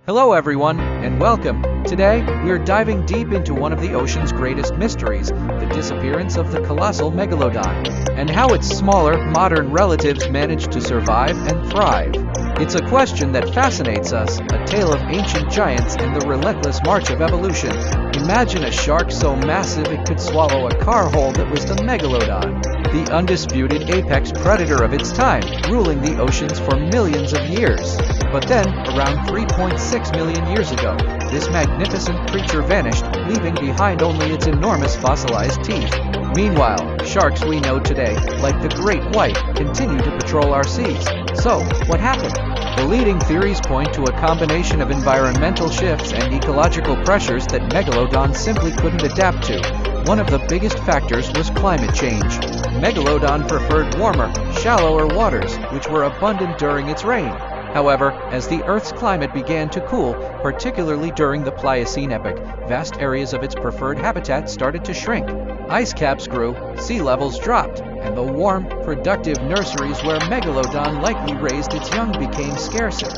Hello everyone, and welcome. Today, we're diving deep into one of the ocean's greatest mysteries, the disappearance of the colossal megalodon, and how its smaller, modern relatives managed to survive and thrive. It's a question that fascinates us, a tale of ancient giants and the relentless march of evolution. Imagine a shark so massive it could swallow a car whole that was the megalodon, the undisputed apex predator of its time, ruling the oceans for millions of years. But then, around 3.6 million years ago, this magnificent creature vanished, leaving behind only its enormous fossilized teeth. Meanwhile, sharks we know today, like the great white, continue to patrol our seas. So, what happened? The leading theories point to a combination of environmental shifts and ecological pressures that megalodon simply couldn't adapt to. One of the biggest factors was climate change. Megalodon preferred warmer, shallower waters, which were abundant during its reign. However, as the Earth's climate began to cool, particularly during the Pliocene epoch, vast areas of its preferred habitat started to shrink. Ice caps grew, sea levels dropped, and the warm, productive nurseries where megalodon likely raised its young became scarcer.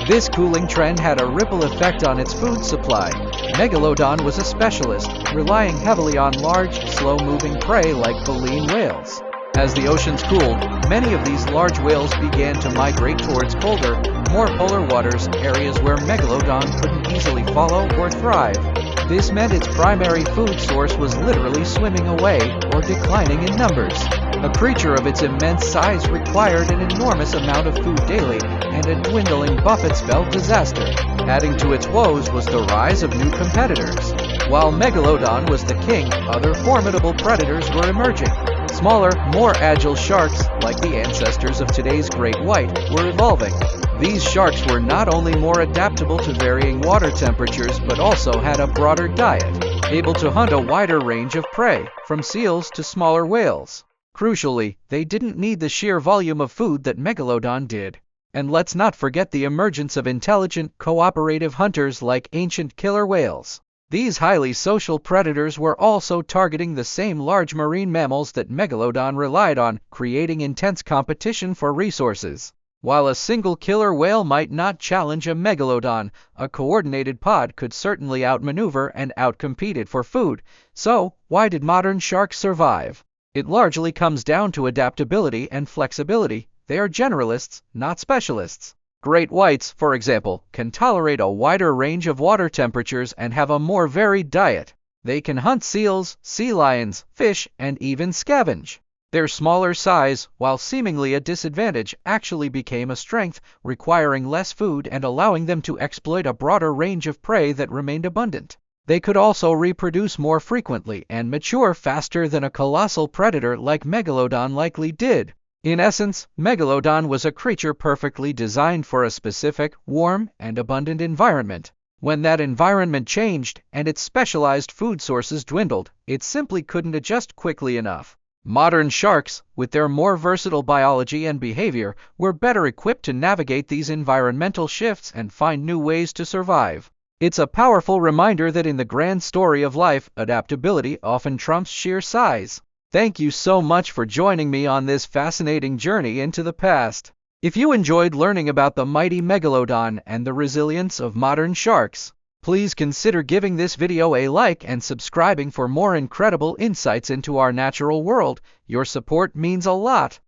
This cooling trend had a ripple effect on its food supply. Megalodon was a specialist, relying heavily on large, slow-moving prey like baleen whales. As the oceans cooled, many of these large whales began to migrate towards colder, more polar waters, areas where megalodon couldn't easily follow or thrive. This meant its primary food source was literally swimming away or declining in numbers. A creature of its immense size required an enormous amount of food daily, and a dwindling buffet spelled disaster. Adding to its woes was the rise of new competitors. While megalodon was the king, other formidable predators were emerging. Smaller, more agile sharks, like the ancestors of today's great white, were evolving. These sharks were not only more adaptable to varying water temperatures but also had a broader diet, able to hunt a wider range of prey, from seals to smaller whales. Crucially, they didn't need the sheer volume of food that megalodon did. And let's not forget the emergence of intelligent, cooperative hunters like ancient killer whales. These highly social predators were also targeting the same large marine mammals that megalodon relied on, creating intense competition for resources. While a single killer whale might not challenge a megalodon, a coordinated pod could certainly outmaneuver and outcompete it for food. So, why did modern sharks survive? It largely comes down to adaptability and flexibility. They are generalists, not specialists. Great whites, for example, can tolerate a wider range of water temperatures and have a more varied diet. They can hunt seals, sea lions, fish, and even scavenge. Their smaller size, while seemingly a disadvantage, actually became a strength, requiring less food and allowing them to exploit a broader range of prey that remained abundant. They could also reproduce more frequently and mature faster than a colossal predator like megalodon likely did. In essence, megalodon was a creature perfectly designed for a specific, warm, and abundant environment. When that environment changed and its specialized food sources dwindled, it simply couldn't adjust quickly enough. Modern sharks, with their more versatile biology and behavior, were better equipped to navigate these environmental shifts and find new ways to survive. It's a powerful reminder that in the grand story of life, adaptability often trumps sheer size. Thank you so much for joining me on this fascinating journey into the past. If you enjoyed learning about the mighty megalodon and the resilience of modern sharks, please consider giving this video a like and subscribing for more incredible insights into our natural world. Your support means a lot.